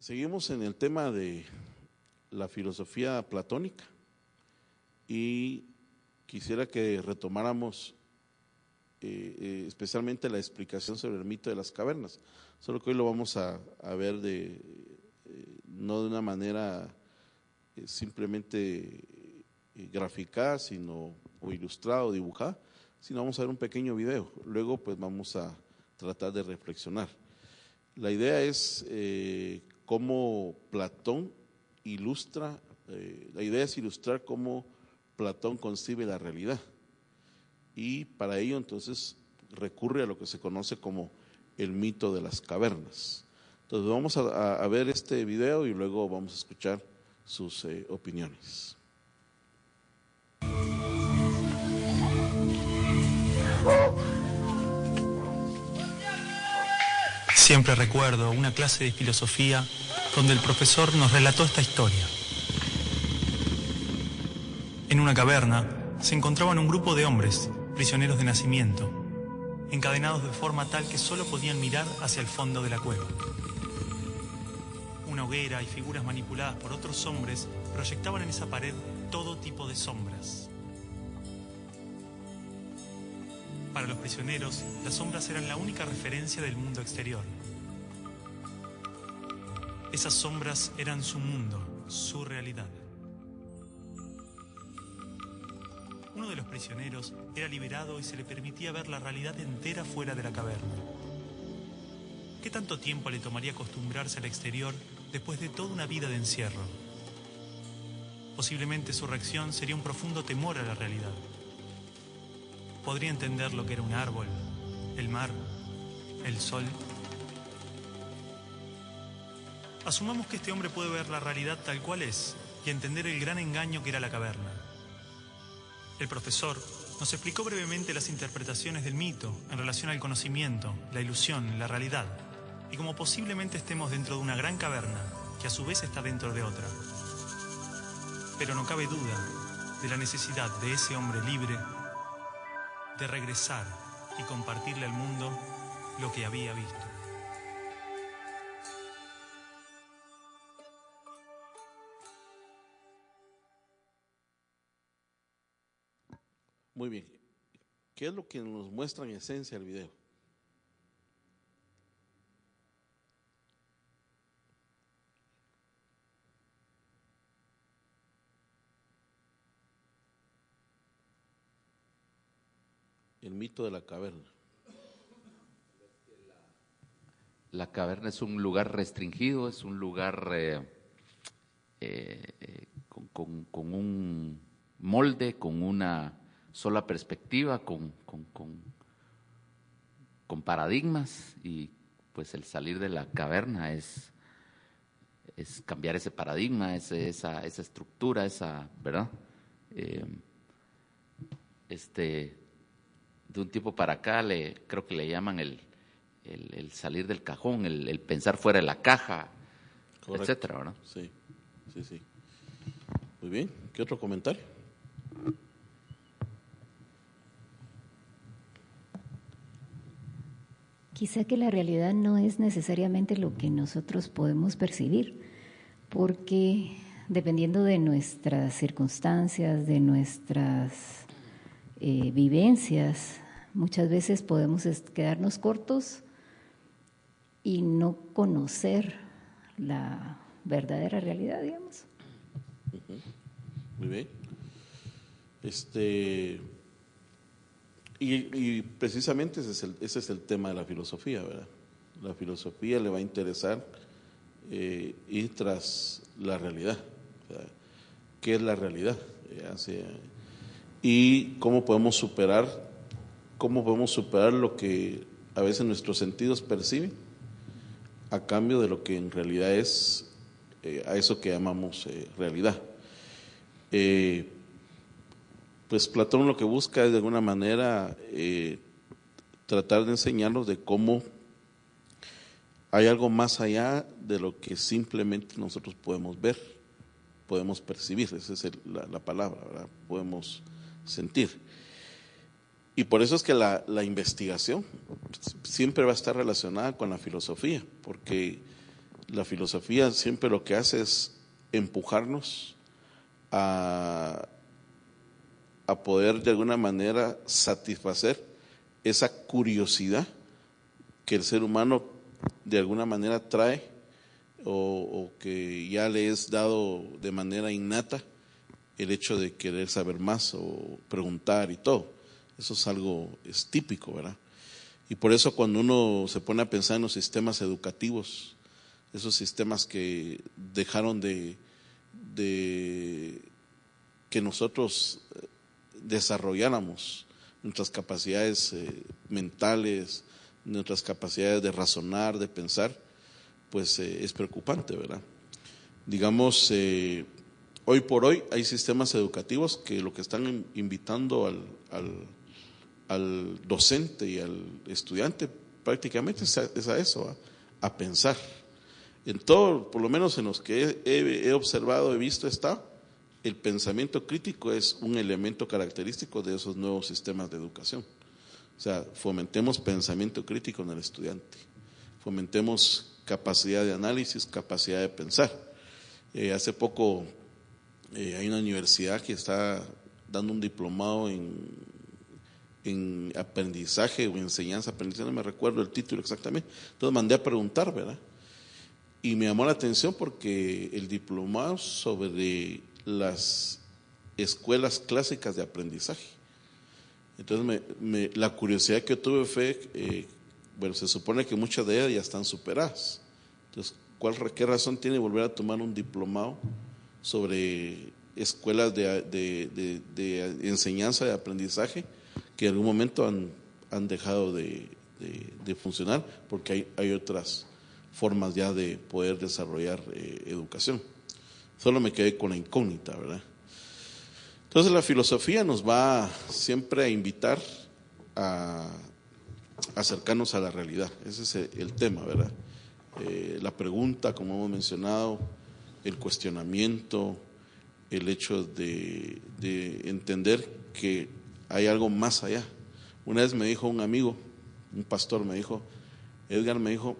Seguimos en el tema de la filosofía platónica y quisiera que retomáramos especialmente la explicación sobre el mito de las cavernas, solo que hoy lo vamos a ver no de una manera simplemente graficada, o ilustrada o dibujada, sino vamos a ver un pequeño video. Luego pues vamos a tratar de reflexionar. La idea es cómo Platón ilustra, la idea es ilustrar cómo Platón concibe la realidad. Y para ello entonces recurre a lo que se conoce como el mito de las cavernas. Entonces vamos a ver este video y luego vamos a escuchar sus opiniones. Siempre recuerdo una clase de filosofía donde el profesor nos relató esta historia. En una caverna se encontraban un grupo de hombres, prisioneros de nacimiento, encadenados de forma tal que solo podían mirar hacia el fondo de la cueva. Una hoguera y figuras manipuladas por otros hombres proyectaban en esa pared todo tipo de sombras. Para los prisioneros, las sombras eran la única referencia del mundo exterior. Esas sombras eran su mundo, su realidad. Uno de los prisioneros era liberado y se le permitía ver la realidad entera fuera de la caverna. ¿Qué tanto tiempo le tomaría acostumbrarse al exterior después de toda una vida de encierro? Posiblemente su reacción sería un profundo temor a la realidad. Podría entender lo que era un árbol, el mar, el sol. Asumamos que este hombre puede ver la realidad tal cual es y entender el gran engaño que era la caverna. El profesor nos explicó brevemente las interpretaciones del mito en relación al conocimiento, la ilusión, la realidad, y cómo posiblemente estemos dentro de una gran caverna que a su vez está dentro de otra. Pero no cabe duda de la necesidad de ese hombre libre de regresar y compartirle al mundo lo que había visto. Muy bien. ¿Qué es lo que nos muestra en esencia el video? El mito de la caverna. La caverna es un lugar restringido, es un lugar con un molde, con una sola perspectiva, con paradigmas, y pues el salir de la caverna es cambiar ese paradigma, esa estructura, ¿verdad? De un tiempo para acá creo que le llaman el salir del cajón, el pensar fuera de la caja, correcto, etcétera, ¿verdad? Sí. Muy bien. ¿Qué otro comentario? Quizá que la realidad no es necesariamente lo que nosotros podemos percibir, porque dependiendo de nuestras circunstancias, de nuestras vivencias, muchas veces podemos quedarnos cortos y no conocer la verdadera realidad, digamos. Muy bien. Y precisamente ese es el tema de la filosofía, ¿verdad? La filosofía le va a interesar ir tras la realidad. O sea, ¿qué es la realidad? Y cómo podemos superar lo que a veces nuestros sentidos perciben a cambio de lo que en realidad es a eso que llamamos realidad. Pues Platón lo que busca es de alguna manera tratar de enseñarnos de cómo hay algo más allá de lo que simplemente nosotros podemos ver, podemos percibir, esa es la palabra, ¿verdad? Podemos sentir. Y por eso es que la investigación siempre va a estar relacionada con la filosofía, porque La filosofía siempre lo que hace es empujarnos a poder de alguna manera satisfacer esa curiosidad que el ser humano de alguna manera trae o que ya le es dado de manera innata, el hecho de querer saber más o preguntar y todo. Eso es típico, ¿verdad? Y por eso cuando uno se pone a pensar en los sistemas educativos, esos sistemas que dejaron de que nosotros desarrolláramos nuestras capacidades mentales, nuestras capacidades de razonar, de pensar, pues es preocupante, ¿verdad? Digamos, hoy por hoy hay sistemas educativos que lo que están invitando al docente y al estudiante prácticamente es a eso, a pensar. En todo, por lo menos en los que he observado, he visto, el pensamiento crítico es un elemento característico de esos nuevos sistemas de educación. O sea, fomentemos pensamiento crítico en el estudiante, fomentemos capacidad de análisis, capacidad de pensar. Hace poco hay una universidad que está dando un diplomado en aprendizaje o enseñanza, aprendizaje, no me recuerdo el título exactamente. Entonces mandé a preguntar, ¿verdad? Y me llamó la atención porque el diplomado sobre las escuelas clásicas de aprendizaje. Entonces la curiosidad que tuve fue, bueno, se supone que muchas de ellas ya están superadas. Entonces, ¿qué razón tiene volver a tomar un diplomado sobre escuelas de enseñanza, de aprendizaje, que en algún momento han dejado de funcionar porque hay otras formas ya de poder desarrollar educación? Solo me quedé con la incógnita, ¿verdad? Entonces la filosofía nos va siempre a invitar a acercarnos a la realidad. Ese es el tema, ¿verdad? La pregunta, como hemos mencionado, el cuestionamiento, el hecho de entender que hay algo más allá. Una vez me dijo un amigo, un pastor, me dijo, Edgar, me dijo,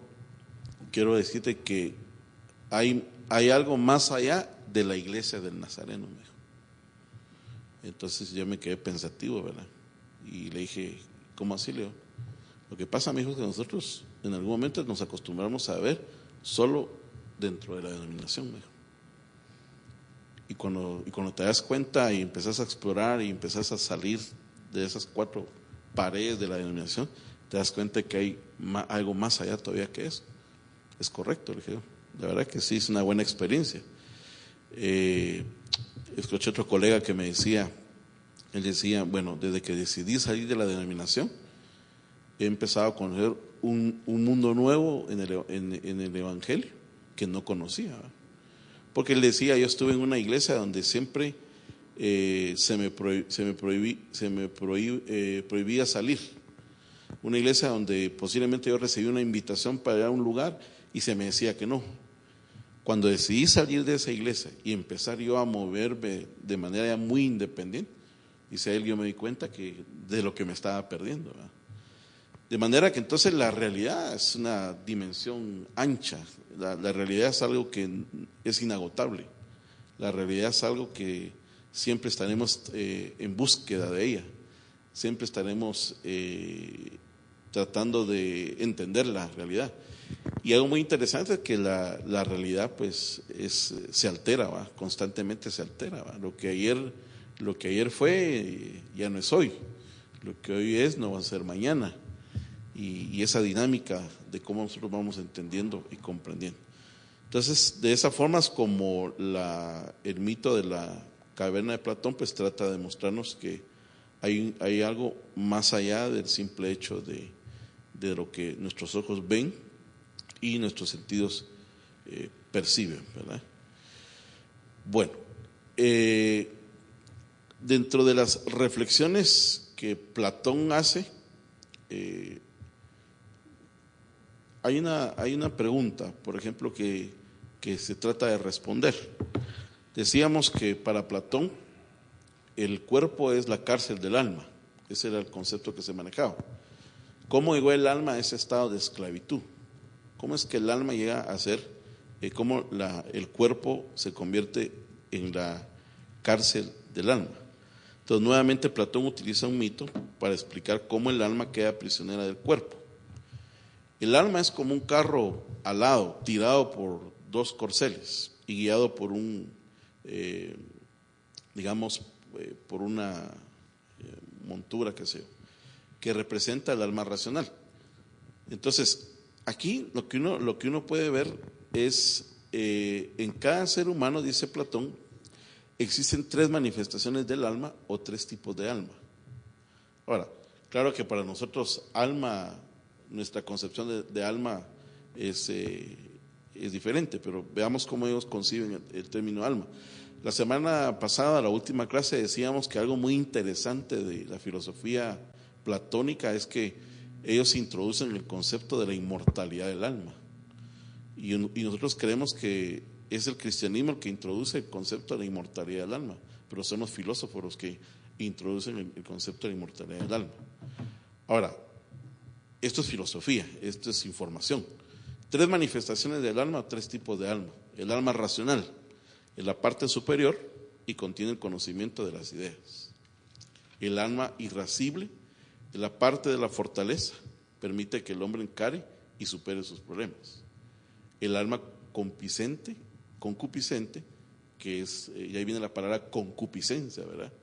quiero decirte que hay algo más allá de la iglesia del Nazareno, me dijo. Entonces yo me quedé pensativo, ¿verdad? Y le dije, ¿cómo así, Leo? Lo que pasa, me dijo, es que nosotros en algún momento nos acostumbramos a ver solo dentro de la denominación, me dijo. Y cuando te das cuenta y empezás a explorar y empezás a salir de esas 4 paredes de la denominación, te das cuenta que hay algo más allá todavía que eso. Es correcto, le dije yo. La verdad que sí, es una buena experiencia. Escuché otro colega que me decía, él decía, bueno, desde que decidí salir de la denominación, he empezado a conocer un mundo nuevo en el Evangelio que no conocía, ¿verdad? Porque él decía, yo estuve en una iglesia donde siempre se me prohibía salir. Una iglesia donde posiblemente yo recibí una invitación para ir a un lugar y se me decía que no. Cuando decidí salir de esa iglesia y empezar yo a moverme de manera ya muy independiente, dice él, yo me di cuenta de lo que me estaba perdiendo, ¿verdad? De manera que entonces la realidad es una dimensión ancha. La realidad es algo que es inagotable. La realidad es algo que siempre estaremos en búsqueda de ella. Siempre estaremos tratando de entender la realidad. Y algo muy interesante es que la realidad pues se altera, ¿va? Constantemente se altera, ¿va? Lo que ayer fue ya no es hoy. Lo que hoy es no va a ser mañana. Y esa dinámica de cómo nosotros vamos entendiendo y comprendiendo. Entonces, de esa forma es como el mito de la caverna de Platón pues trata de mostrarnos que hay algo más allá del simple hecho de lo que nuestros ojos ven y nuestros sentidos perciben, ¿verdad? Bueno, dentro de las reflexiones que Platón hace, hay una pregunta, por ejemplo, que se trata de responder. Decíamos que para Platón el cuerpo es la cárcel del alma. Ese era el concepto que se manejaba. ¿Cómo llegó el alma a ese estado de esclavitud? ¿Cómo es que el alma llega a ser cómo el cuerpo se convierte en la cárcel del alma. Entonces, nuevamente Platón utiliza un mito para explicar cómo el alma queda prisionera del cuerpo. El alma es como un carro alado, tirado por dos corceles y guiado por por una montura, que representa el alma racional. Entonces, aquí lo que uno puede ver es, en cada ser humano, dice Platón, existen 3 manifestaciones del alma o 3 tipos de alma. Ahora, claro que para nosotros alma, nuestra concepción de alma es diferente, pero veamos cómo ellos conciben el término alma. La semana pasada, la última clase, decíamos que algo muy interesante de la filosofía platónica es que ellos introducen el concepto de la inmortalidad del alma. Y nosotros creemos que es el cristianismo el que introduce el concepto de la inmortalidad del alma, pero son los filósofos los que introducen el concepto de la inmortalidad del alma. Ahora, esto es filosofía, esto es información. 3 manifestaciones del alma, 3 tipos de alma. El alma racional, en la parte superior, y contiene el conocimiento de las ideas. El alma irascible, en la parte de la fortaleza, permite que el hombre encare y supere sus problemas. El alma concupiscente, que es, y ahí viene la palabra concupiscencia, ¿verdad?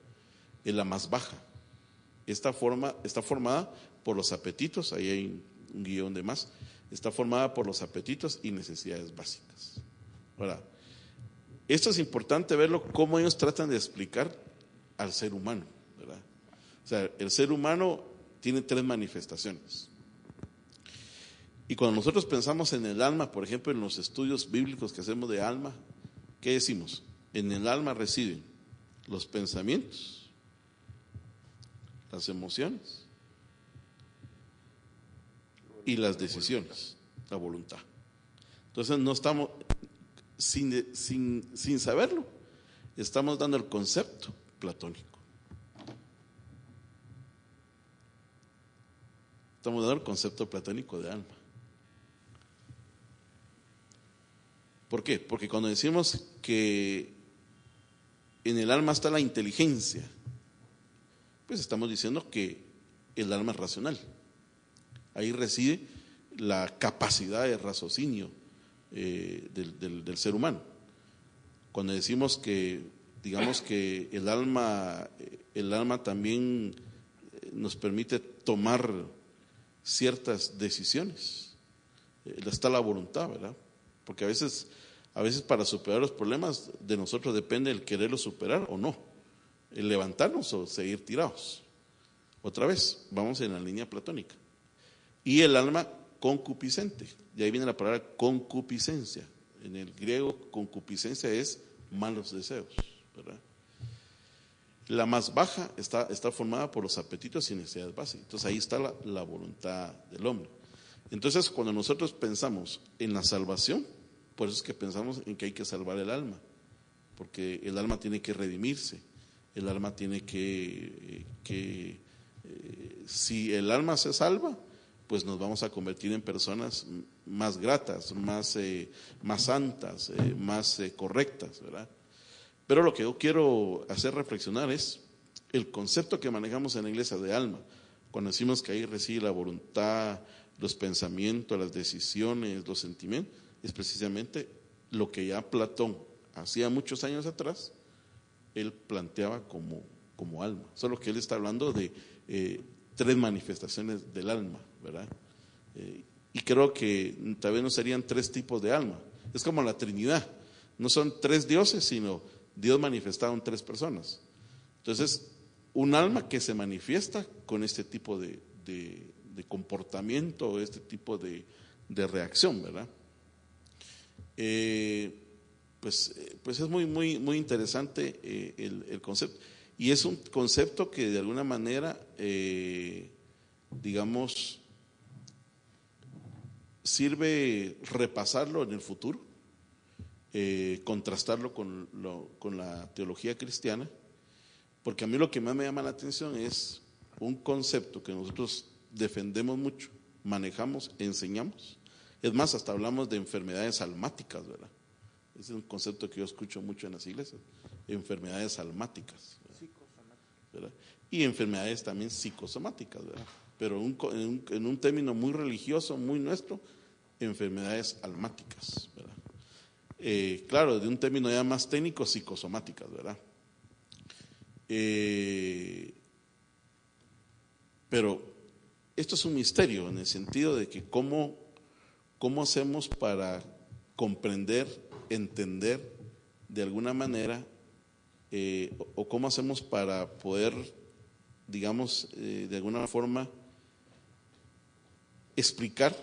Es la más baja. Está formada por los apetitos, ahí hay un guión de más, está formada por los apetitos y necesidades básicas. Ahora, esto es importante verlo, cómo ellos tratan de explicar al ser humano, ¿verdad? O sea, el ser humano tiene 3 manifestaciones. Y cuando nosotros pensamos en el alma, por ejemplo, en los estudios bíblicos que hacemos de alma, ¿qué decimos? En el alma residen los pensamientos, las emociones y las decisiones, la voluntad. Entonces no estamos, sin saberlo, estamos dando el concepto platónico. Estamos dando el concepto platónico de alma. ¿Por qué? Porque cuando decimos que en el alma está la inteligencia, pues estamos diciendo que el alma es racional. Ahí reside la capacidad de raciocinio del ser humano. Cuando decimos que, digamos que el alma también nos permite tomar ciertas decisiones, está la voluntad, ¿verdad? Porque a veces para superar los problemas de nosotros depende el quererlos superar o no, el levantarnos o seguir tirados. Otra vez, vamos en la línea platónica. Y el alma concupiscente, y ahí viene la palabra concupiscencia. En el griego, concupiscencia es malos deseos, ¿verdad? La más baja está formada por los apetitos y necesidades básicas. Entonces ahí está la voluntad del hombre. Entonces cuando nosotros pensamos en la salvación, por eso es que pensamos en que hay que salvar el alma, porque el alma tiene que redimirse, el alma tiene si el alma se salva, pues nos vamos a convertir en personas más gratas, más santas, más correctas, ¿verdad? Pero lo que yo quiero hacer reflexionar es el concepto que manejamos en la iglesia de alma, cuando decimos que ahí reside la voluntad, los pensamientos, las decisiones, los sentimientos, es precisamente lo que ya Platón hacía muchos años atrás, él planteaba como alma. Solo que él está hablando de 3 manifestaciones del alma, ¿verdad? Y creo que tal vez no serían 3 tipos de alma. Es como la Trinidad. No son 3 dioses, sino Dios manifestado en 3 personas. Entonces, un alma que se manifiesta con este tipo de comportamiento, este tipo de reacción, ¿verdad? Pues es muy interesante el concepto. Y es un concepto que de alguna manera, digamos, sirve repasarlo en el futuro, contrastarlo con la teología cristiana, porque a mí lo que más me llama la atención es un concepto que nosotros defendemos mucho, manejamos, enseñamos, Es más, hasta hablamos de enfermedades almáticas, ¿verdad? Ese es un concepto que yo escucho mucho en las iglesias, enfermedades almáticas, ¿verdad? Y enfermedades también psicosomáticas, ¿verdad? Pero en un término muy religioso, muy nuestro, enfermedades almáticas, ¿verdad? Claro, de un término ya más técnico, psicosomáticas, ¿verdad? Pero esto es un misterio en el sentido de que cómo hacemos para comprender, entender de alguna manera, o cómo hacemos para poder, digamos, de alguna forma explicar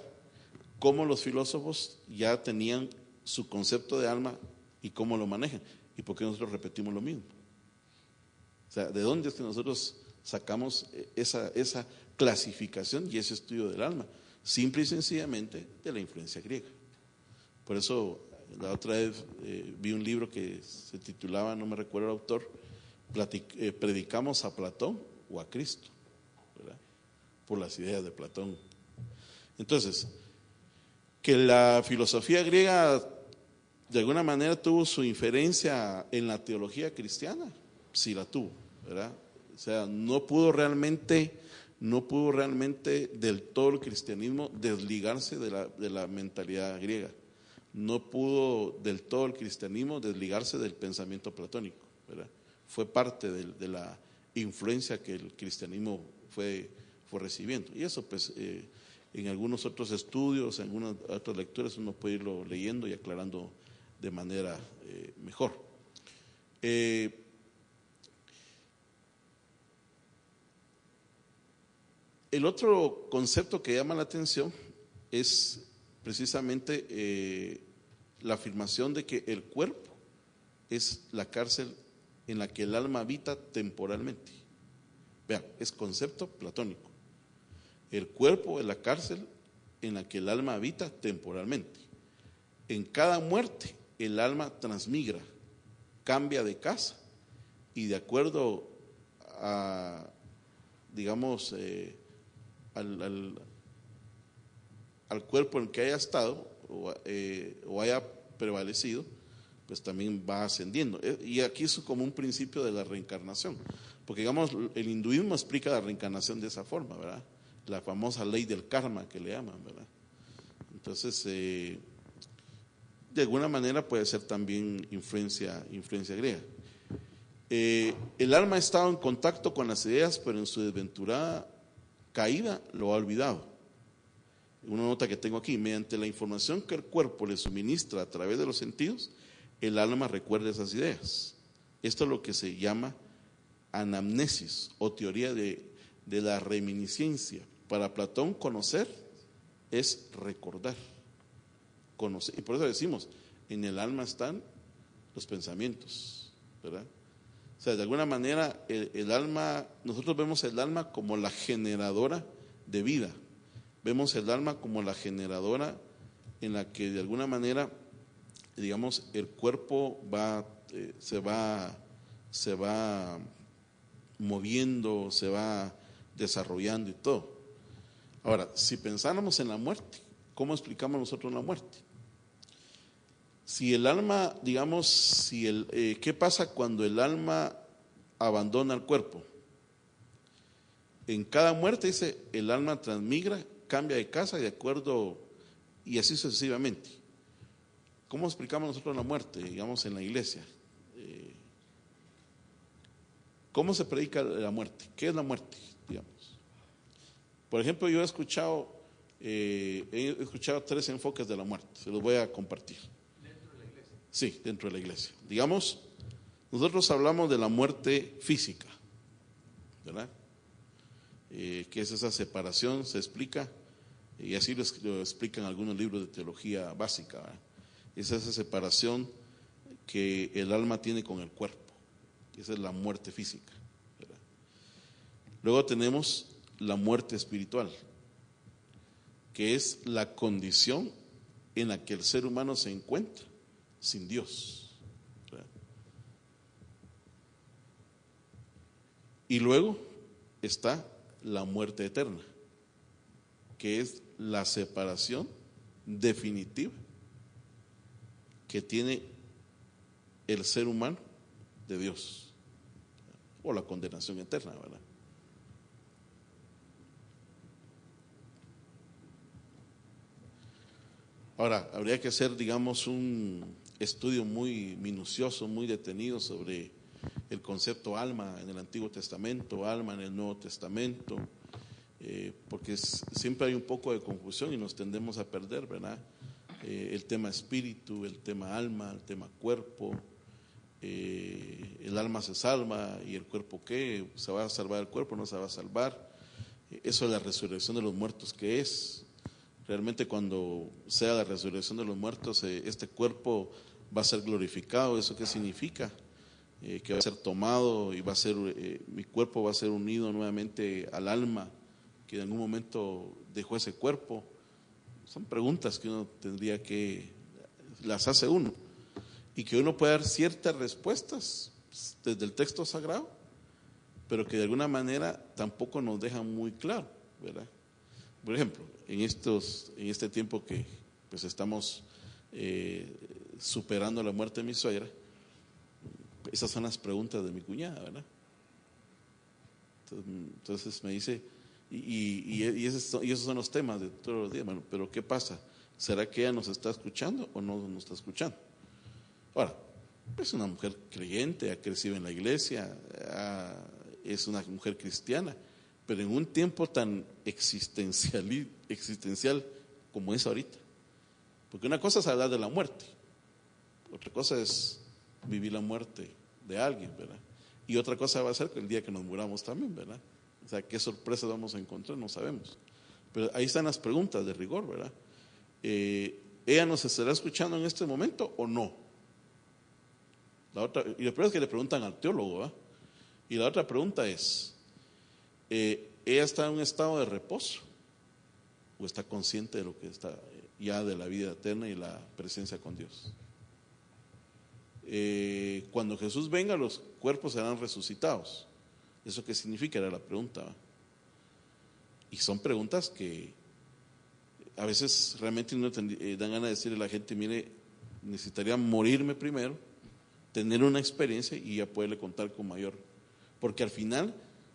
cómo los filósofos ya tenían su concepto de alma y cómo lo manejan, y por qué nosotros repetimos lo mismo. O sea, ¿de dónde es que nosotros sacamos esa clasificación y ese estudio del alma? Simple y sencillamente de la influencia griega. Por eso la otra vez vi un libro que se titulaba, no me recuerdo el autor, predicamos a Platón o a Cristo, ¿verdad? Por las ideas de Platón. Entonces, que la filosofía griega de alguna manera tuvo su inferencia en la teología cristiana, sí la tuvo, ¿verdad? O sea, no pudo realmente del todo el cristianismo desligarse de la mentalidad griega. No pudo del todo el cristianismo desligarse del pensamiento platónico, ¿verdad? Fue parte de la influencia que el cristianismo fue recibiendo. Y eso pues en algunos otros estudios, en algunas otras lecturas uno puede irlo leyendo y aclarando de manera mejor. El otro concepto que llama la atención es precisamente la afirmación de que el cuerpo es la cárcel en la que el alma habita temporalmente. Vean, es concepto platónico. El cuerpo es la cárcel en la que el alma habita temporalmente. En cada muerte el alma transmigra, cambia de casa y de acuerdo a, digamos, al cuerpo en que haya estado o haya prevalecido, pues también va ascendiendo. Y aquí es como un principio de la reencarnación, porque digamos el hinduismo explica la reencarnación de esa forma, ¿verdad? La famosa ley del karma que le llaman, ¿verdad? Entonces, de alguna manera puede ser también influencia griega. El alma ha estado en contacto con las ideas, pero en su desventurada caída lo ha olvidado. Una nota que tengo aquí: mediante la información que el cuerpo le suministra a través de los sentidos, el alma recuerda esas ideas. Esto es lo que se llama anamnesis o teoría de la reminiscencia. Para Platón, conocer es recordar. Conocer, y por eso decimos, en el alma están los pensamientos, ¿verdad? O sea, de alguna manera el alma, nosotros vemos el alma como la generadora de vida. Vemos el alma como la generadora en la que de alguna manera, digamos, el cuerpo se va moviendo, se va desarrollando y todo. Ahora, si pensáramos en la muerte, ¿cómo explicamos nosotros la muerte? Si el alma, digamos, ¿qué pasa cuando el alma abandona el cuerpo? En cada muerte, dice, el alma transmigra, cambia de casa y de acuerdo, y así sucesivamente. ¿Cómo explicamos nosotros la muerte, digamos, en la iglesia? ¿Cómo se predica la muerte? ¿Qué es la muerte, digamos? Por ejemplo, yo he escuchado 3 enfoques de la muerte, se los voy a compartir. ¿Dentro de la iglesia? Sí, dentro de la iglesia. Digamos, nosotros hablamos de la muerte física, ¿verdad? Que es esa separación, se explica, y así lo explican algunos libros de teología básica, ¿verdad? Es esa separación que el alma tiene con el cuerpo. Esa es la muerte física, ¿verdad? Luego tenemos la muerte espiritual, que es la condición en la que el ser humano se encuentra sin Dios, ¿verdad? Y luego está la muerte eterna, que es la separación definitiva que tiene el ser humano de Dios, o la condenación eterna, ¿verdad? Ahora, habría que hacer, digamos, un estudio muy minucioso, muy detenido sobre el concepto alma en el Antiguo Testamento, alma en el Nuevo Testamento, porque siempre hay un poco de confusión y nos tendemos a perder, ¿verdad? El tema espíritu, el tema alma, el tema cuerpo, el alma se salva y el cuerpo ¿qué? ¿Se va a salvar el cuerpo? ¿No se va a salvar? Eso es la resurrección de los muertos, ¿qué es? Realmente cuando sea la resurrección de los muertos, este cuerpo va a ser glorificado. ¿Eso qué significa? Que va a ser tomado y va a ser, mi cuerpo va a ser unido nuevamente al alma que en algún momento dejó ese cuerpo. Son preguntas que uno tendría que, las hace uno, y que uno puede dar ciertas respuestas desde el texto sagrado, pero que de alguna manera tampoco nos dejan muy claro, ¿verdad? Por ejemplo, en este tiempo que pues estamos superando la muerte de mi suegra, esas son las preguntas de mi cuñada, ¿verdad? Entonces me dice, y esos son los temas de todos los días, bueno, pero ¿qué pasa? ¿Será que ella nos está escuchando o no nos está escuchando? Ahora, es una mujer creyente, ha crecido en la iglesia, es una mujer cristiana, pero en un tiempo tan existencial como es ahorita. Porque una cosa es hablar de la muerte, otra cosa es vivir la muerte de alguien, ¿verdad? Y otra cosa va a ser el día que nos muramos también, ¿verdad? O sea, qué sorpresas vamos a encontrar, no sabemos. Pero ahí están las preguntas de rigor, ¿verdad? ¿Ella nos estará escuchando en este momento o no? La otra, y lo peor es que le preguntan al teólogo, ¿verdad? Y la otra pregunta es, ¿ella está en un estado de reposo o está consciente de lo que está ya de la vida eterna y la presencia con Dios? Cuando Jesús venga, los cuerpos serán resucitados. ¿Eso qué significa? Era la pregunta, ¿verdad? Y son preguntas que a veces realmente no dan ganas de decirle a la gente, mire, necesitaría morirme primero, tener una experiencia y ya poderle contar con mayor, porque al final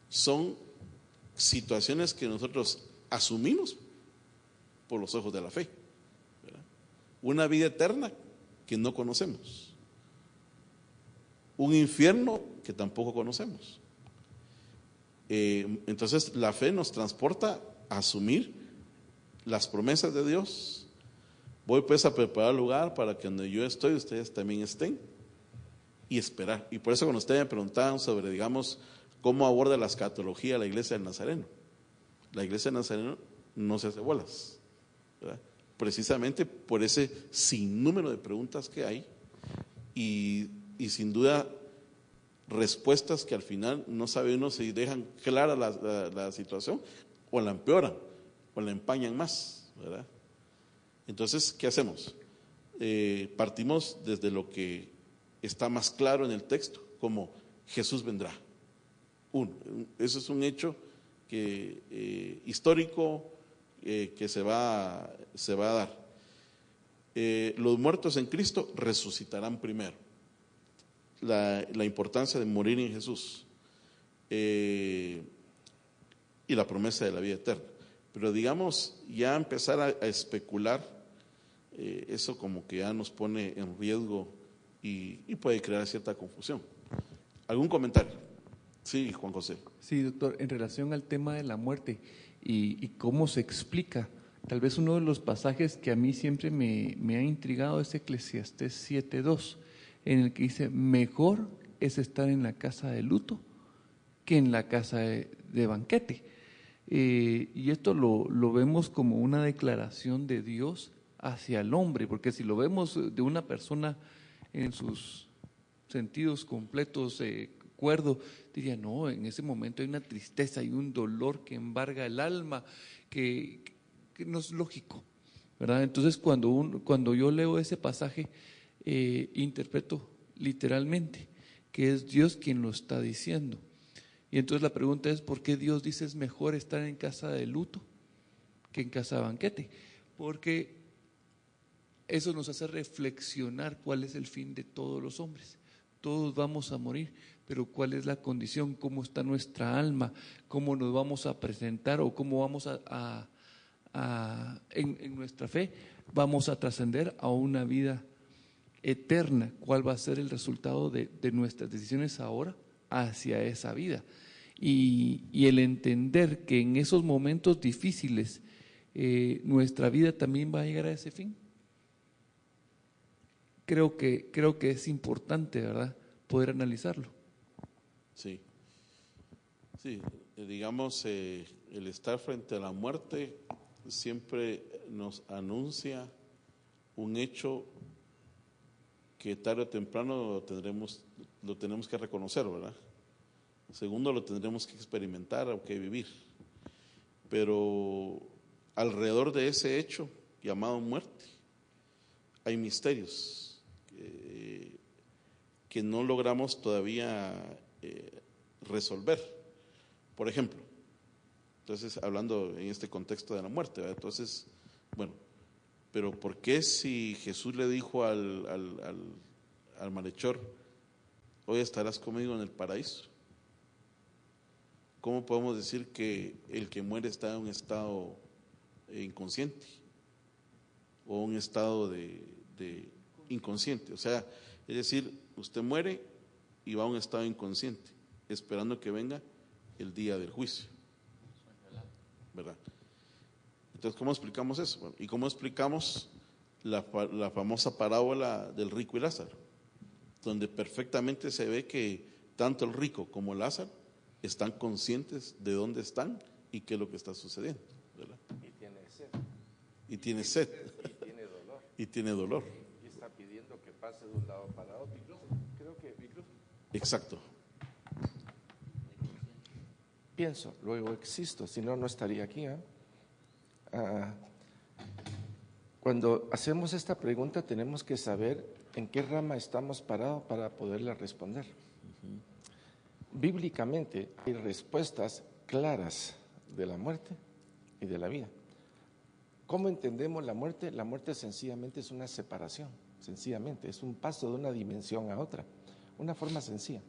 son situaciones que nosotros asumimos por los ojos de la fe, ¿verdad? Una vida eterna que no conocemos, un infierno que tampoco conocemos. Entonces la fe nos transporta a asumir las promesas de Dios. Voy pues a preparar lugar para que donde yo estoy ustedes también estén, y esperar. Y por eso cuando ustedes me preguntaban sobre, digamos, cómo aborda la escatología la iglesia del Nazareno, la iglesia del Nazareno no se hace bolas, ¿verdad? Precisamente por ese sinnúmero de preguntas que hay y sin duda respuestas que al final no sabe uno si dejan clara la situación o la empeoran o la empañan más, ¿verdad? Entonces, ¿qué hacemos? Partimos desde lo que está más claro en el texto, como Jesús vendrá. Eso es un hecho que, histórico, que se va a dar. Los muertos en Cristo resucitarán primero. La importancia de morir en Jesús y la promesa de la vida eterna. Pero digamos, ya empezar a especular, eso como que ya nos pone en riesgo y puede crear cierta confusión. ¿Algún comentario? Sí, Juan José. Sí, doctor, en relación al tema de la muerte y cómo se explica, tal vez uno de los pasajes que a mí siempre me ha intrigado es Eclesiastés 7:2, en el que dice, mejor es estar en la casa de luto que en la casa de banquete. Y esto lo vemos como una declaración de Dios hacia el hombre, porque si lo vemos de una persona en sus sentidos completos, cuerdo, diría, no, en ese momento hay una tristeza y un dolor que embarga el alma, que no es lógico, ¿verdad? Entonces cuando yo leo ese pasaje, interpreto literalmente que es Dios quien lo está diciendo. Y entonces la pregunta es, ¿por qué Dios dice es mejor estar en casa de luto que en casa de banquete? Porque eso nos hace reflexionar cuál es el fin de todos los hombres. Todos vamos a morir, pero cuál es la condición, cómo está nuestra alma, cómo nos vamos a presentar o cómo vamos en nuestra fe vamos a trascender a una vida eterna. ¿Cuál va a ser el resultado de nuestras decisiones ahora hacia esa vida? Y el entender que en esos momentos difíciles nuestra vida también va a llegar a ese fin. Creo que es importante, ¿verdad?, poder analizarlo. Sí, sí, digamos, el estar frente a la muerte siempre nos anuncia un hecho que tarde o temprano lo tenemos que reconocer, ¿verdad? Segundo, lo tendremos que experimentar o que vivir. Pero alrededor de ese hecho llamado muerte hay misterios que no logramos todavía resolver. Por ejemplo, entonces hablando en este contexto de la muerte, ¿verdad? Entonces, bueno, pero ¿por qué si Jesús le dijo al malhechor, hoy estarás conmigo en el paraíso? ¿Cómo podemos decir que el que muere está en un estado inconsciente o un estado de inconsciente? O sea, es decir, usted muere y va a un estado inconsciente, esperando que venga el día del juicio, ¿verdad? Entonces, ¿cómo explicamos eso? Bueno, ¿y cómo explicamos la famosa parábola del rico y Lázaro? Donde perfectamente se ve que tanto el rico como Lázaro están conscientes de dónde están y qué es lo que está sucediendo, ¿verdad? Y tiene sed. Y tiene sed. Y tiene dolor. Y tiene dolor. Y está pidiendo que pase de un lado para otro. Creo que Exacto. pienso, luego existo, si no, no estaría aquí. Cuando hacemos esta pregunta tenemos que saber en qué rama estamos parados para poderla responder. Bíblicamente hay respuestas claras de la muerte y de la vida. ¿Cómo entendemos la muerte? La muerte sencillamente es una separación, sencillamente, es un paso de una dimensión a otra, una forma sencilla.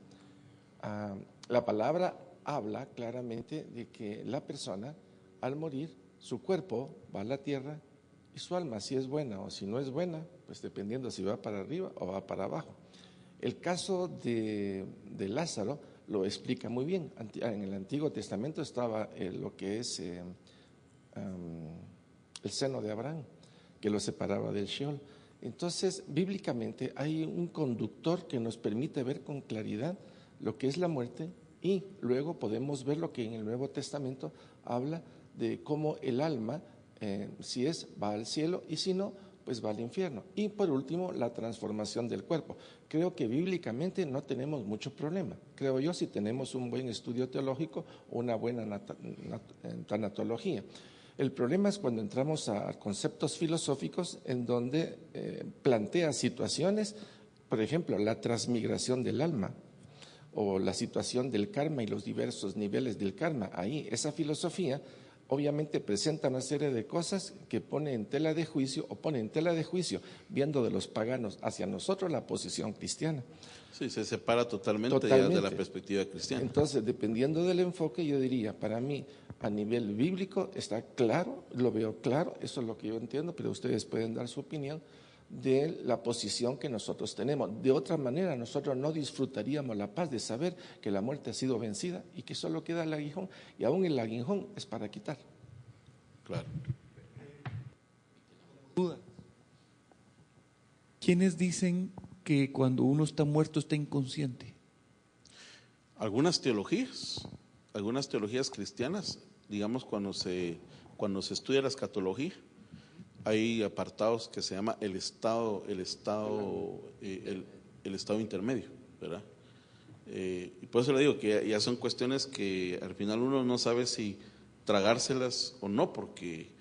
La palabra habla claramente de que la persona, al morir, su cuerpo va a la tierra y su alma, si es buena o si no es buena, pues dependiendo si va para arriba o va para abajo. El caso de Lázaro lo explica muy bien. En el Antiguo Testamento estaba lo que es el seno de Abraham, que lo separaba del Sheol. Entonces, bíblicamente hay un conductor que nos permite ver con claridad lo que es la muerte, y luego podemos ver lo que en el Nuevo Testamento habla de cómo el alma, si es, va al cielo, y si no, pues va al infierno. Y por último, la transformación del cuerpo. Creo que bíblicamente no tenemos mucho problema. Creo yo, si tenemos un buen estudio teológico o una buena tanatología. El problema es cuando entramos a conceptos filosóficos en donde plantea situaciones, por ejemplo, la transmigración del alma o la situación del karma y los diversos niveles del karma. Ahí, esa filosofía obviamente presenta una serie de cosas que pone en tela de juicio viendo de los paganos hacia nosotros la posición cristiana. Sí, se separa totalmente. Ya de la perspectiva cristiana. Entonces, dependiendo del enfoque, yo diría, para mí, a nivel bíblico está claro, lo veo claro, eso es lo que yo entiendo, pero ustedes pueden dar su opinión de la posición que nosotros tenemos. De otra manera, nosotros no disfrutaríamos la paz de saber que la muerte ha sido vencida y que solo queda el aguijón, y aún el aguijón es para quitar. Claro. ¿Quiénes dicen que cuando uno está muerto está inconsciente? Algunas teologías cristianas, digamos, cuando se estudia la escatología, hay apartados que se llama el estado intermedio, ¿verdad? Y por eso le digo que ya son cuestiones que al final uno no sabe si tragárselas o no, porque,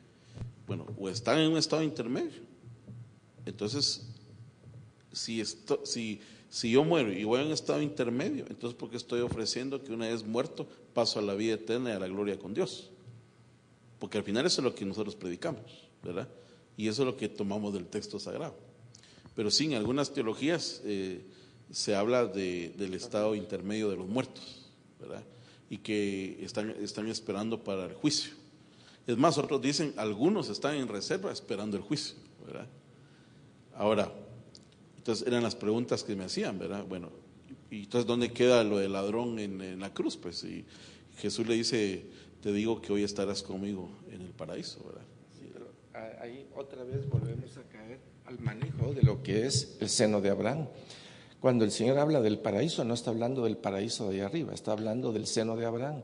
bueno, o están en un estado intermedio. Entonces, si yo muero y voy a un estado intermedio, entonces ¿por qué estoy ofreciendo que una vez muerto paso a la vida eterna y a la gloria con Dios? Porque al final eso es lo que nosotros predicamos, ¿verdad? Y eso es lo que tomamos del texto sagrado. Pero sí, en algunas teologías se habla del estado intermedio de los muertos, ¿verdad? Y que están esperando para el juicio. Es más, otros dicen, algunos están en reserva esperando el juicio, ¿verdad? Ahora, entonces eran las preguntas que me hacían, ¿verdad? Bueno, y entonces ¿dónde queda lo del ladrón en la cruz? Pues, y Jesús le dice, te digo que hoy estarás conmigo en el paraíso, ¿verdad? Sí, pero ahí otra vez volvemos a caer al manejo de lo que es el seno de Abraham. Cuando el Señor habla del paraíso, no está hablando del paraíso de ahí arriba, está hablando del seno de Abraham.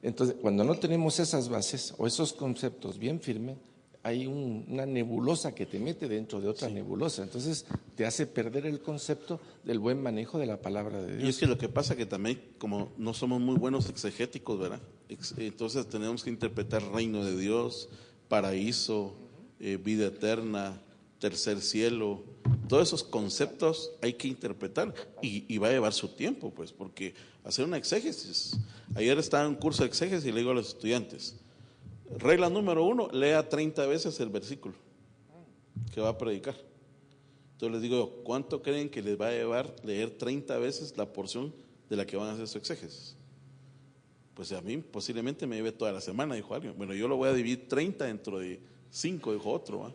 Entonces, cuando no tenemos esas bases o esos conceptos bien firmes, hay una nebulosa que te mete dentro de otra nebulosa. Entonces, te hace perder el concepto del buen manejo de la palabra de Dios. Y es que lo que pasa que también, como no somos muy buenos exegéticos, ¿verdad? Entonces tenemos que interpretar reino de Dios, paraíso, vida eterna, tercer cielo. Todos esos conceptos hay que interpretar y va a llevar su tiempo, pues, porque hacer una exégesis. Ayer estaba en un curso de exégesis y le digo a los estudiantes, regla número 1, lea 30 veces el versículo que va a predicar. Entonces les digo, ¿cuánto creen que les va a llevar leer 30 veces la porción de la que van a hacer su exégesis? Pues a mí posiblemente me lleve toda la semana, dijo alguien. Bueno, yo lo voy a dividir 30 dentro de 5, dijo otro, ¿va?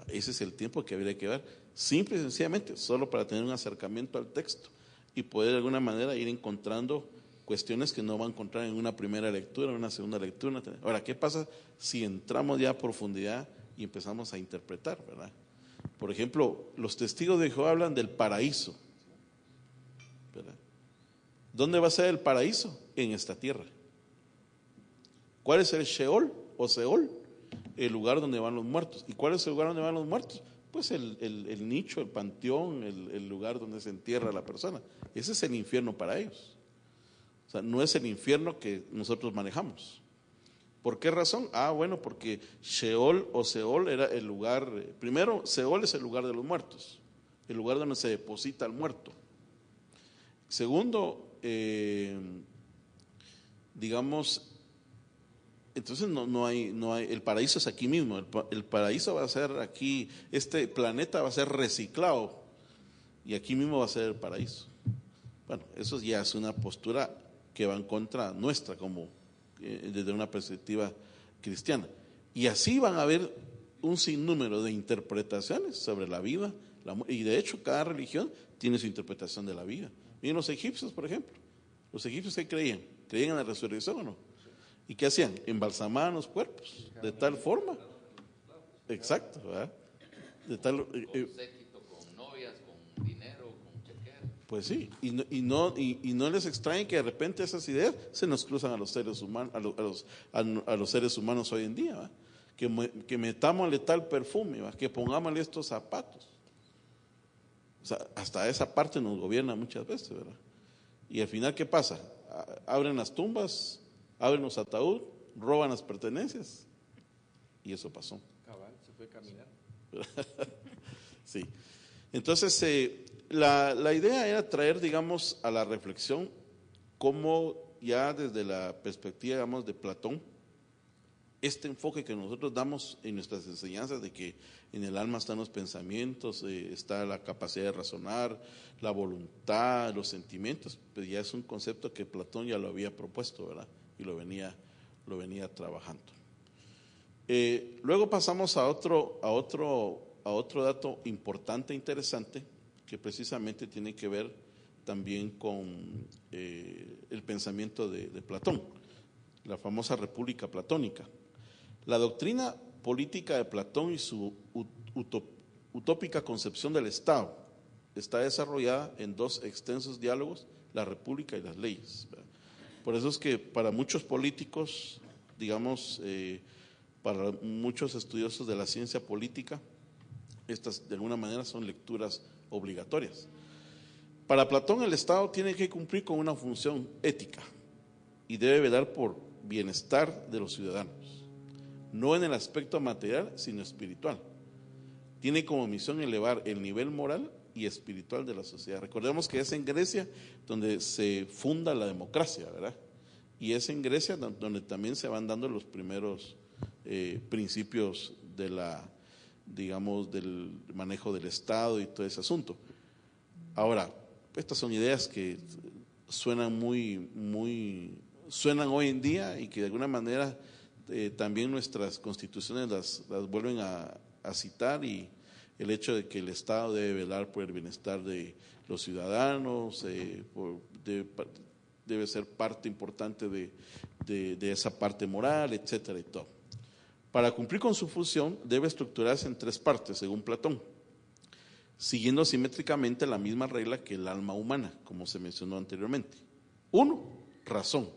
Ese es el tiempo que habría que dar, simple y sencillamente, solo para tener un acercamiento al texto y poder de alguna manera ir encontrando cuestiones que no va a encontrar en una primera lectura, en una segunda lectura. Ahora, ¿qué pasa si entramos ya a profundidad y empezamos a interpretar, verdad? Por ejemplo, los testigos de Jehová hablan del paraíso, ¿verdad? ¿Dónde va a ser el paraíso? En esta tierra. ¿Cuál es el Sheol o Seol? El lugar donde van los muertos. ¿Y cuál es el lugar donde van los muertos? Pues el nicho, el panteón, el lugar donde se entierra la persona. Ese es el infierno para ellos. O sea, no es el infierno que nosotros manejamos. ¿Por qué razón? Bueno, porque Sheol o Seol era el lugar, primero, Seol es el lugar de los muertos, el lugar donde se deposita el muerto. Segundo, digamos, entonces no hay, el paraíso es aquí mismo, el paraíso va a ser aquí, este planeta va a ser reciclado y aquí mismo va a ser el paraíso. Bueno, eso ya es una postura que va en contra nuestra como desde una perspectiva cristiana. Y así van a haber un sinnúmero de interpretaciones sobre la vida, y de hecho cada religión tiene su interpretación de la vida. Miren los egipcios, por ejemplo. Los egipcios, ¿qué creían? ¿Creían en la resurrección o no? ¿Y qué hacían? Embalsamaban los cuerpos de tal forma. Exacto, ¿verdad? De tal con séquito, con novias, con dinero, con chequera. Pues sí, y no les extraña que de repente esas ideas se nos cruzan a los seres humanos, a los seres humanos hoy en día, ¿va? Que metámosle tal perfume, ¿va? Que pongámosle estos zapatos. O sea, hasta esa parte nos gobierna muchas veces, ¿verdad? Y al final, ¿qué pasa? Abren las tumbas, abren los ataúd, roban las pertenencias. Y eso pasó. Cabal, se fue caminando. Sí. Entonces, la idea era traer, digamos, a la reflexión cómo ya desde la perspectiva, digamos, de Platón, este enfoque que nosotros damos en nuestras enseñanzas de que en el alma están los pensamientos, está la capacidad de razonar, la voluntad, los sentimientos, pues ya es un concepto que Platón ya lo había propuesto, ¿verdad? Y lo venía trabajando. Luego pasamos a otro dato importante e interesante que precisamente tiene que ver también con el pensamiento de Platón, la famosa República Platónica. La doctrina política de Platón y su utópica concepción del Estado está desarrollada en dos extensos diálogos, la República y las leyes, ¿verdad? Por eso es que para muchos políticos, digamos, para muchos estudiosos de la ciencia política, estas de alguna manera son lecturas obligatorias. Para Platón el Estado tiene que cumplir con una función ética y debe velar por bienestar de los ciudadanos, no en el aspecto material, sino espiritual. Tiene como misión elevar el nivel moral y espiritual de la sociedad. Recordemos que es en Grecia donde se funda la democracia, ¿verdad? Y es en Grecia donde también se van dando los primeros principios de digamos, del manejo del Estado y todo ese asunto. Ahora, estas son ideas que suenan suenan hoy en día y que de alguna manera también nuestras constituciones las vuelven a citar, y el hecho de que el Estado debe velar por el bienestar de los ciudadanos, debe ser parte importante de esa parte moral, etcétera y todo. Para cumplir con su función debe estructurarse en 3 partes, según Platón, siguiendo simétricamente la misma regla que el alma humana, como se mencionó anteriormente. 1, razón,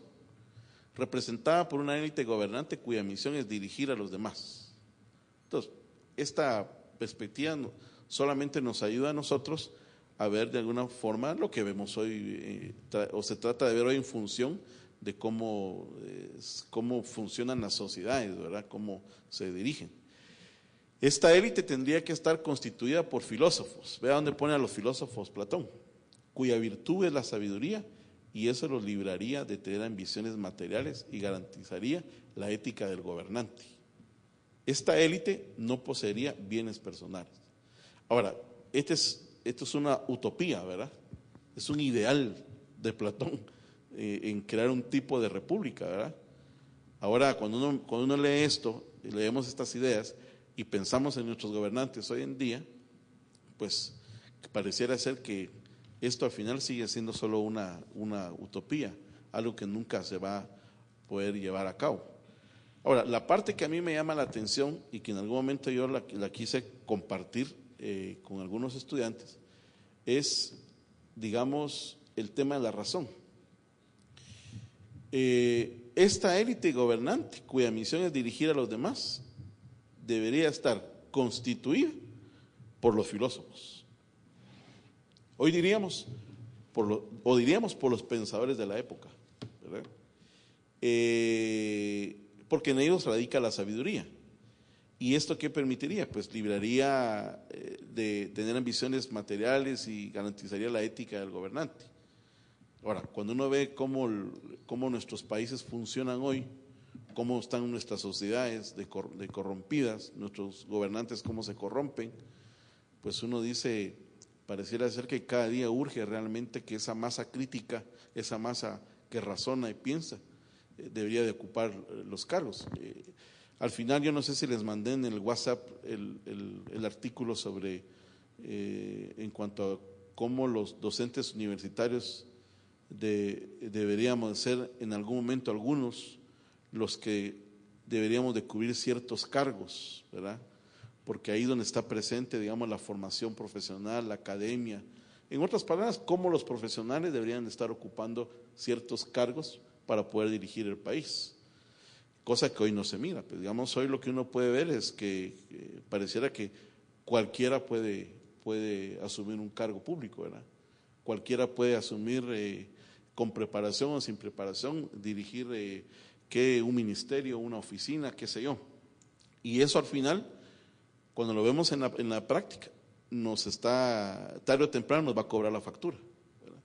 representada por una élite gobernante cuya misión es dirigir a los demás. Entonces, esta perspectiva solamente nos ayuda a nosotros a ver de alguna forma lo que vemos hoy, o se trata de ver hoy en función de cómo funcionan las sociedades, ¿verdad? Cómo se dirigen. Esta élite tendría que estar constituida por filósofos. Vea dónde pone a los filósofos Platón, cuya virtud es la sabiduría, y eso los libraría de tener ambiciones materiales y garantizaría la ética del gobernante. Esta élite no poseería bienes personales. Ahora, esto es una utopía, ¿verdad? Es un ideal de Platón en crear un tipo de república, ¿verdad? Ahora, cuando uno lee esto, leemos estas ideas y pensamos en nuestros gobernantes hoy en día, pues pareciera ser que esto al final sigue siendo solo una utopía, algo que nunca se va a poder llevar a cabo. Ahora, la parte que a mí me llama la atención y que en algún momento yo la quise compartir con algunos estudiantes es, digamos, el tema de la razón. Esta élite gobernante, cuya misión es dirigir a los demás, debería estar constituida por los filósofos. Hoy diríamos por los pensadores de la época, ¿verdad? Porque en ellos radica la sabiduría. ¿Y esto qué permitiría? Pues libraría de tener ambiciones materiales y garantizaría la ética del gobernante. Ahora, cuando uno ve cómo nuestros países funcionan hoy, cómo están nuestras sociedades de corrompidas, nuestros gobernantes cómo se corrompen, pues uno dice, pareciera ser que cada día urge realmente que esa masa crítica, esa masa que razona y piensa, debería de ocupar los cargos. Al final yo no sé si les mandé en el WhatsApp el artículo sobre, en cuanto a cómo los docentes universitarios deberíamos ser en algún momento algunos los que deberíamos de cubrir ciertos cargos, ¿verdad? Porque ahí donde está presente, digamos, la formación profesional, la academia. En otras palabras, cómo los profesionales deberían de estar ocupando ciertos cargos para poder dirigir el país. Cosa que hoy no se mira. Pues, digamos, hoy lo que uno puede ver es que pareciera que cualquiera puede asumir un cargo público, ¿verdad? Cualquiera puede asumir con preparación o sin preparación, dirigir un ministerio, una oficina, qué sé yo. Y eso al final, cuando lo vemos en la práctica, tarde o temprano nos va a cobrar la factura, ¿verdad?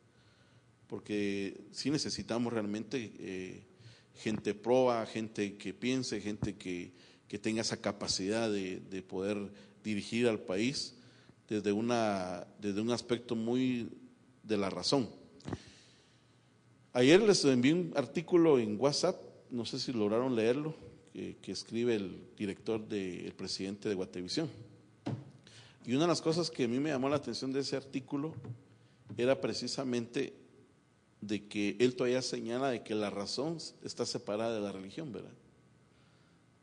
Porque sí necesitamos realmente gente proba, gente que piense, gente que tenga esa capacidad de poder dirigir al país desde un aspecto muy de la razón. Ayer les envié un artículo en WhatsApp, no sé si lograron leerlo, que escribe el director el presidente de Guatevisión. Y una de las cosas que a mí me llamó la atención de ese artículo era precisamente de que él todavía señala de que la razón está separada de la religión, ¿verdad?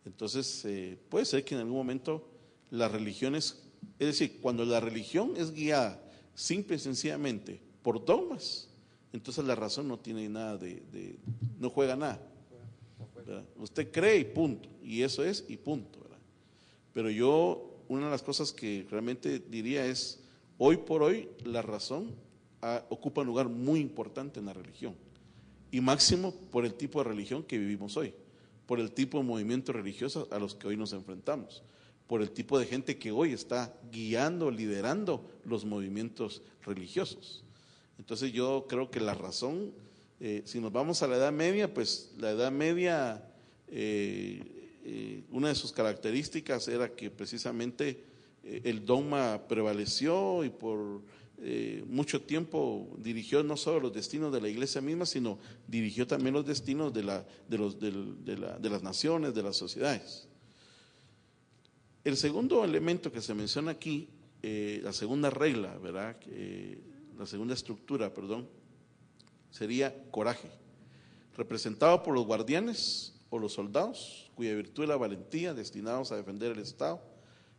Entonces, puede ser que en algún momento las religiones, es decir, cuando la religión es guiada simple y sencillamente por dogmas, entonces la razón no tiene nada no juega nada, ¿verdad? Usted cree y punto, y eso es y punto, ¿verdad? Pero una de las cosas que realmente diría es, hoy por hoy la razón ocupa un lugar muy importante en la religión, y máximo por el tipo de religión que vivimos hoy, por el tipo de movimientos religiosos a los que hoy nos enfrentamos, por el tipo de gente que hoy está guiando, liderando los movimientos religiosos. Entonces yo creo que la razón, si nos vamos a la Edad Media, pues la Edad Media, una de sus características era que precisamente el dogma prevaleció y por mucho tiempo dirigió no solo los destinos de la iglesia misma, sino dirigió también los destinos de las naciones, de las sociedades. El segundo elemento que se menciona aquí, la segunda regla, ¿verdad? La segunda estructura, perdón, sería coraje, representado por los guardianes o los soldados, cuya virtud es la valentía, destinados a defender el Estado.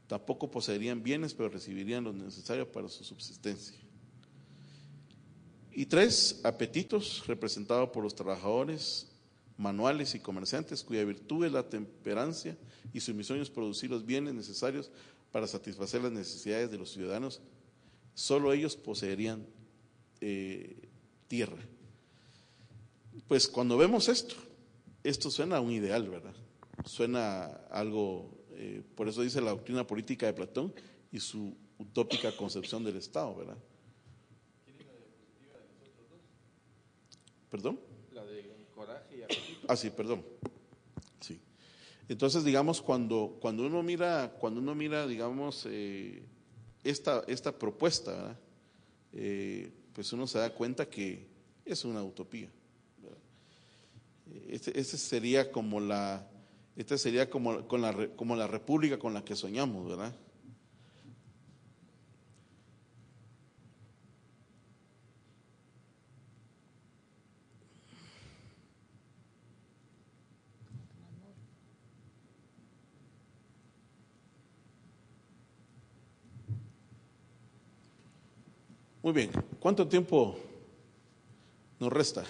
Tampoco poseerían bienes, pero recibirían lo necesario para su subsistencia. Y 3, apetitos, representados por los trabajadores manuales y comerciantes, cuya virtud es la temperancia y su misión es producir los bienes necesarios para satisfacer las necesidades de los ciudadanos. Solo ellos poseerían tierra. Pues cuando vemos esto suena a un ideal, ¿verdad? Suena a algo, por eso dice la doctrina política de Platón y su utópica concepción del Estado, ¿verdad? ¿Quién es la diapositiva de los otros dos? ¿Perdón? La de coraje y apetito. Ah, sí, perdón. Sí. Entonces, digamos, cuando uno mira, digamos, esta propuesta, ¿verdad? Pues uno se da cuenta que es una utopía. Este sería como la república con la que soñamos, ¿verdad? Muy bien, ¿cuánto tiempo nos resta?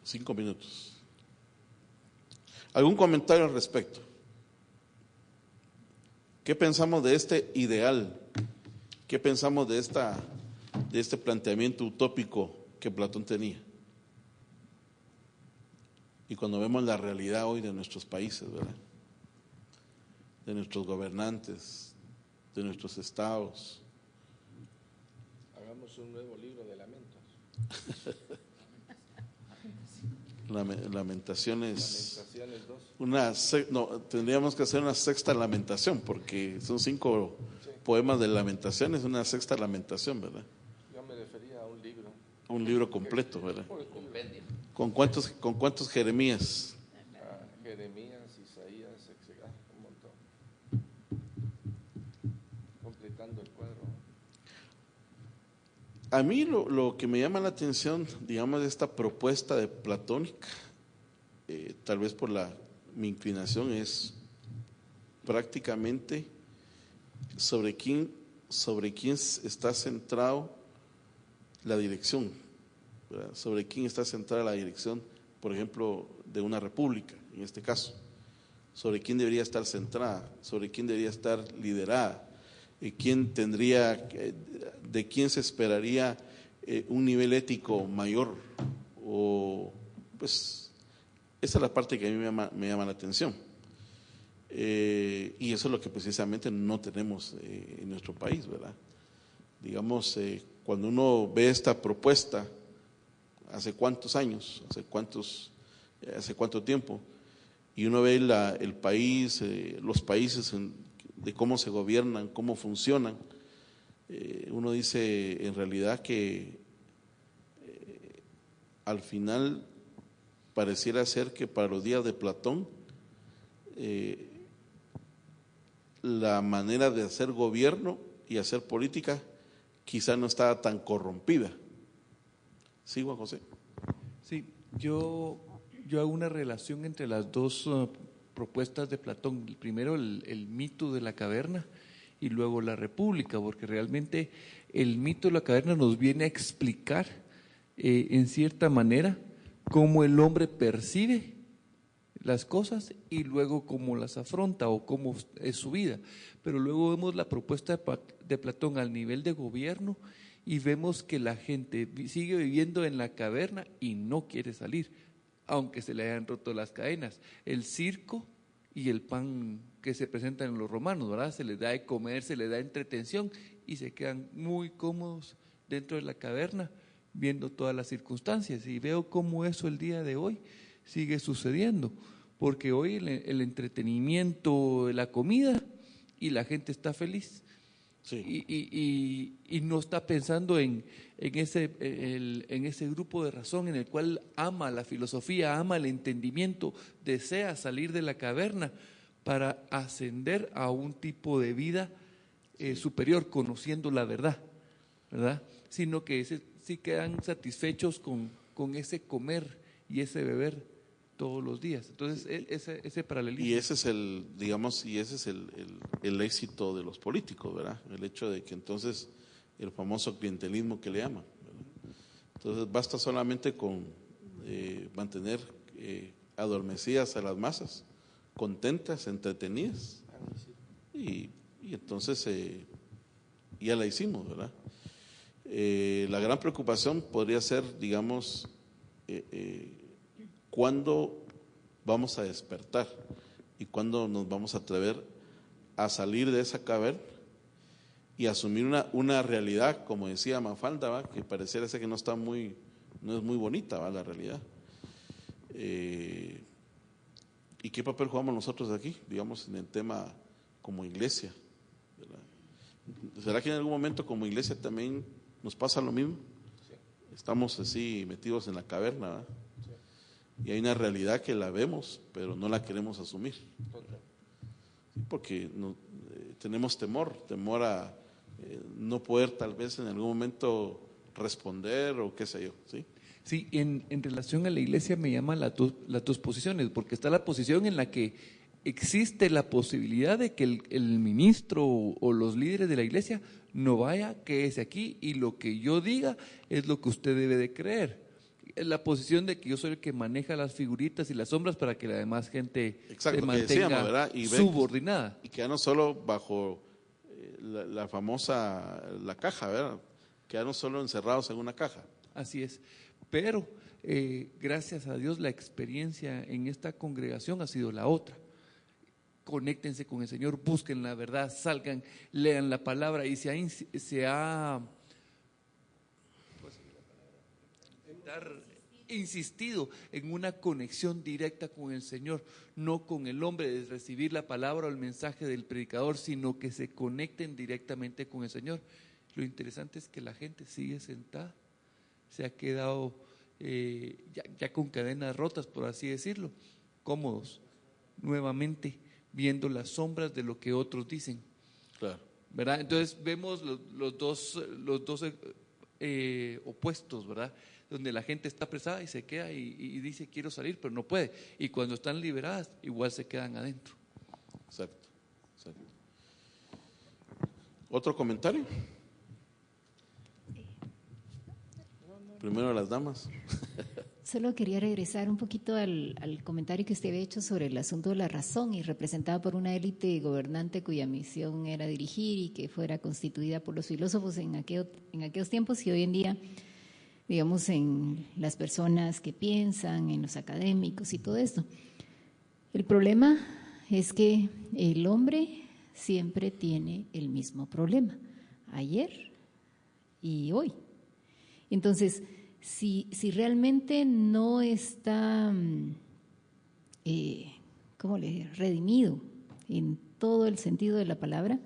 5 minutos. ¿Algún comentario al respecto? ¿Qué pensamos de este ideal? ¿Qué pensamos de este planteamiento utópico que Platón tenía? Y cuando vemos la realidad hoy de nuestros países, ¿verdad? De nuestros gobernantes, de nuestros estados. Hagamos un nuevo libro de lamentos. Lamentaciones. Lamentaciones 2. No, tendríamos que hacer una sexta lamentación, porque son 5 poemas de lamentaciones, una sexta lamentación, ¿verdad? Yo me refería a un libro. Un libro completo, ¿verdad? Compendio. ¿Con cuántos Jeremías? Jeremías, Isaías, un montón. Completando el cuadro. A mí lo que me llama la atención, digamos, de esta propuesta de platónica, tal vez por mi inclinación, es prácticamente sobre quién está centrado la dirección, ¿verdad? Sobre quién está centrada la dirección, por ejemplo, de una república, en este caso. Sobre quién debería estar centrada, sobre quién debería estar liderada. ¿De quién se esperaría un nivel ético mayor? O, pues, esa es la parte que a mí me llama la atención. Y eso es lo que precisamente no tenemos en nuestro país, ¿verdad? Digamos, cuando uno ve esta propuesta, ¿hace cuántos años? ¿Hace cuánto tiempo? Y uno ve el país, los países de cómo se gobiernan, cómo funcionan, uno dice en realidad que al final pareciera ser que para los días de Platón la manera de hacer gobierno y hacer política quizá no estaba tan corrompida. ¿Sí, Juan José? Sí, yo hago una relación entre las dos propuestas de Platón. Primero el mito de la caverna y luego la república, porque realmente el mito de la caverna nos viene a explicar en cierta manera cómo el hombre percibe las cosas y luego cómo las afronta o cómo es su vida. Pero luego vemos la propuesta de Platón al nivel de gobierno y vemos que la gente sigue viviendo en la caverna y no quiere salir, aunque se le hayan roto las cadenas. El circo y el pan que se presentan en los romanos, ¿verdad? Se les da de comer, se les da entretención y se quedan muy cómodos dentro de la caverna viendo todas las circunstancias. Y veo cómo eso el día de hoy sigue sucediendo, porque hoy el entretenimiento, la comida, y la gente está feliz. Sí. Y no está pensando en ese grupo de razón en el cual ama la filosofía, ama el entendimiento, desea salir de la caverna para ascender a un tipo de vida superior, conociendo la verdad, ¿verdad? Sino que sí quedan satisfechos con ese comer y ese beber todos los días. Entonces, ese paralelismo. Y ese es el éxito de los políticos, ¿verdad? El hecho de que entonces el famoso clientelismo que le llaman, ¿verdad? Entonces basta solamente con mantener adormecidas a las masas, contentas, entretenidas, y entonces ya la hicimos, ¿verdad? La gran preocupación podría ser, digamos, ¿cuándo vamos a despertar y cuándo nos vamos a atrever a salir de esa caverna y asumir una realidad, como decía Mafalda, ¿va? Que pareciera ser que no es muy bonita, ¿va? La realidad. ¿Y qué papel jugamos nosotros aquí, digamos, en el tema como iglesia, ¿verdad? ¿Será que en algún momento como iglesia también nos pasa lo mismo? Sí. Estamos así metidos en la caverna, ¿verdad? Sí. Y hay una realidad que la vemos, pero no la queremos asumir. Okay. Sí, porque tenemos temor a no poder tal vez en algún momento responder o qué sé yo, ¿sí? Sí, en relación a la iglesia me llaman las dos posiciones, porque está la posición en la que existe la posibilidad de que el ministro o los líderes de la iglesia no vaya, quédese aquí y lo que yo diga es lo que usted debe de creer. La posición de que yo soy el que maneja las figuritas y las sombras para que la demás gente se mantenga subordinada. Y que ya no solo bajo la famosa, la caja, ¿verdad? Que ya no solo encerrados en una caja. Así es. Pero gracias a Dios la experiencia en esta congregación ha sido la otra. Conéctense con el Señor, busquen la verdad, salgan, lean la palabra y se ha insistido en una conexión directa con el Señor, no con el hombre de recibir la palabra o el mensaje del predicador, sino que se conecten directamente con el Señor. Lo interesante es que la gente sigue sentada, se ha quedado ya con cadenas rotas, por así decirlo, cómodos, nuevamente viendo las sombras de lo que otros dicen. Claro. ¿Verdad? Entonces vemos los dos opuestos, ¿verdad? Donde la gente está apresada y se queda y dice quiero salir, pero no puede. Y cuando están liberadas, igual se quedan adentro. Exacto. ¿Otro comentario? Primero las damas. Solo quería regresar un poquito al comentario que usted había hecho sobre el asunto de la razón y representada por una élite gobernante cuya misión era dirigir y que fuera constituida por los filósofos en aquellos tiempos y hoy en día, digamos, en las personas que piensan, en los académicos y todo esto. El problema es que el hombre siempre tiene el mismo problema, ayer y hoy. Entonces, si realmente no está redimido en todo el sentido de la palabra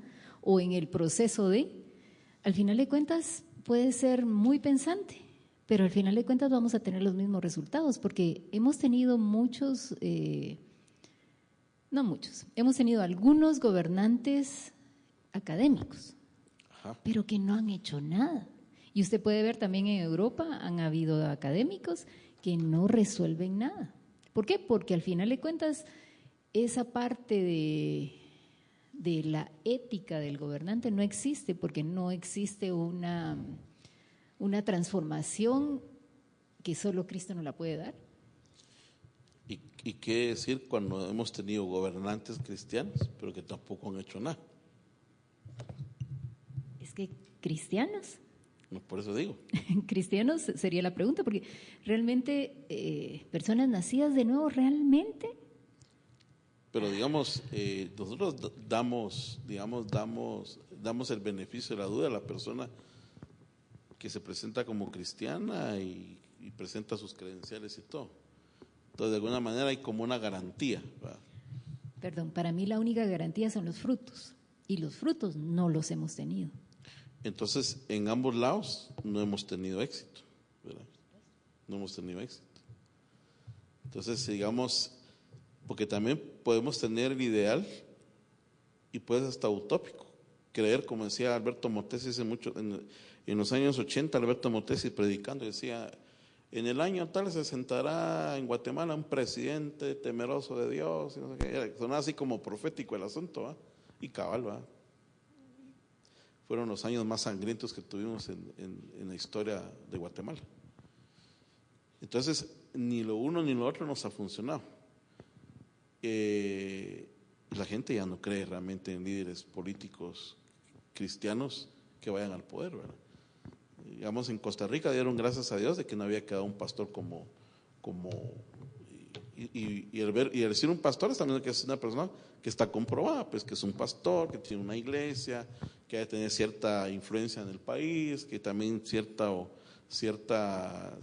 o en el proceso al final de cuentas puede ser muy pensante, pero al final de cuentas vamos a tener los mismos resultados porque hemos tenido hemos tenido algunos gobernantes académicos, ajá, pero que no han hecho nada. Y usted puede ver también en Europa han habido académicos que no resuelven nada. ¿Por qué? Porque al final de cuentas esa parte de la ética del gobernante no existe porque no existe una transformación que solo Cristo nos la puede dar. ¿Y qué decir cuando hemos tenido gobernantes cristianos pero que tampoco han hecho nada? Es que cristianos. Por eso digo. Cristianos sería la pregunta, porque realmente personas nacidas de nuevo, realmente. Pero digamos, nosotros damos el beneficio de la duda a la persona que se presenta como cristiana y presenta sus credenciales y todo. Entonces, de alguna manera hay como una garantía, ¿verdad? Perdón, para mí la única garantía son los frutos, y los frutos no los hemos tenido. Entonces, en ambos lados no hemos tenido éxito, ¿verdad? No hemos tenido éxito. Entonces, digamos, porque también podemos tener el ideal y puede ser hasta utópico. Creer, como decía Alberto Motesi hace mucho, en los años 80, Alberto Motesi predicando decía, en el año tal se sentará en Guatemala un presidente temeroso de Dios, y no sé qué. Sonaba así como profético el asunto, ¿va? Y cabal, ¿va? Fueron los años más sangrientos que tuvimos en la historia de Guatemala. Entonces, ni lo uno ni lo otro nos ha funcionado. La gente ya no cree realmente en líderes políticos cristianos que vayan al poder, ¿verdad? Digamos, en Costa Rica dieron gracias a Dios de que no había quedado un pastor y el decir un pastor es también que es una persona que está comprobada, pues que es un pastor, que tiene una iglesia, que debe tener cierta influencia en el país, que también cierta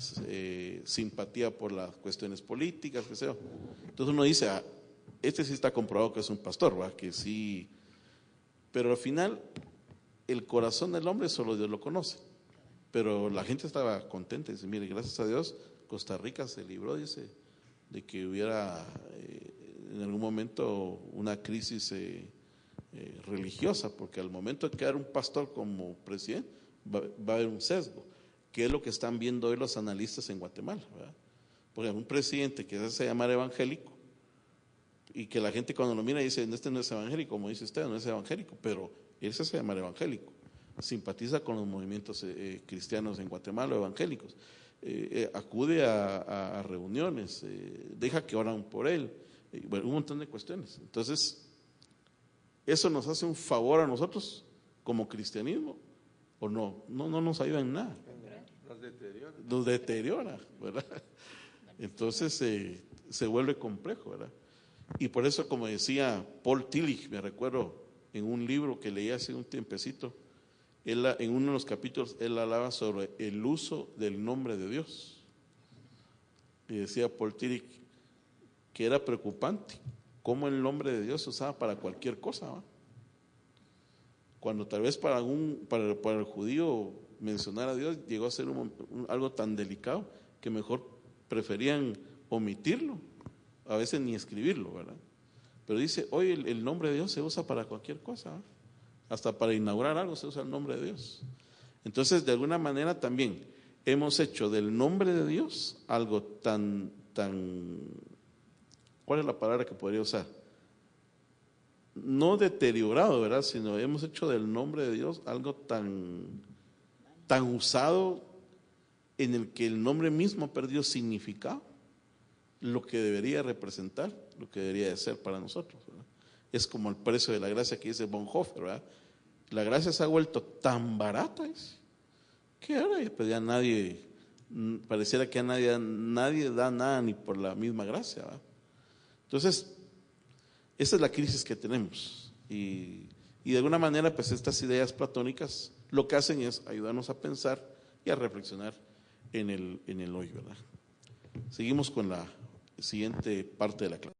simpatía por las cuestiones políticas, que sea. Entonces uno dice, este sí está comprobado que es un pastor, ¿va? Que sí, pero al final el corazón del hombre solo Dios lo conoce. Pero la gente estaba contenta, dice, mire, gracias a Dios Costa Rica se libró, dice, de que hubiera en algún momento una crisis religiosa, porque al momento de quedar un pastor como presidente va a haber un sesgo, que es lo que están viendo hoy los analistas en Guatemala, ¿verdad? Porque un presidente que se hace llamar evangélico y que la gente cuando lo mira dice, este no es evangélico, como dice usted, no es evangélico, pero él se hace llamar evangélico, simpatiza con los movimientos cristianos en Guatemala, evangélicos, acude a reuniones, deja que oran por él, bueno, un montón de cuestiones. Entonces, ¿eso nos hace un favor a nosotros como cristianismo o no? No nos ayuda en nada. Nos deteriora, ¿verdad? Entonces se vuelve complejo, ¿verdad? Y por eso, como decía Paul Tillich, me recuerdo en un libro que leí hace un tiempecito, en uno de los capítulos él hablaba sobre el uso del nombre de Dios. Y decía Paul Tillich que era preocupante cómo el nombre de Dios se usaba para cualquier cosa, ¿va? Cuando tal vez para el judío mencionar a Dios llegó a ser algo tan delicado que mejor preferían omitirlo, a veces ni escribirlo, ¿verdad? Pero dice, hoy el nombre de Dios se usa para cualquier cosa, ¿va? Hasta para inaugurar algo se usa el nombre de Dios. Entonces, de alguna manera también hemos hecho del nombre de Dios algo tan, ¿cuál es la palabra que podría usar? No deteriorado, ¿verdad? Sino hemos hecho del nombre de Dios algo tan usado en el que el nombre mismo ha perdido significado, lo que debería representar, lo que debería de ser para nosotros, ¿verdad? Es como el precio de la gracia que dice Bonhoeffer, ¿verdad? La gracia se ha vuelto tan barata, que ahora pues ya nadie, pareciera que a nadie da nada ni por la misma gracia, ¿verdad? Entonces, esa es la crisis que tenemos y de alguna manera pues estas ideas platónicas lo que hacen es ayudarnos a pensar y a reflexionar en el hoy, ¿verdad? Seguimos con la siguiente parte de la clase.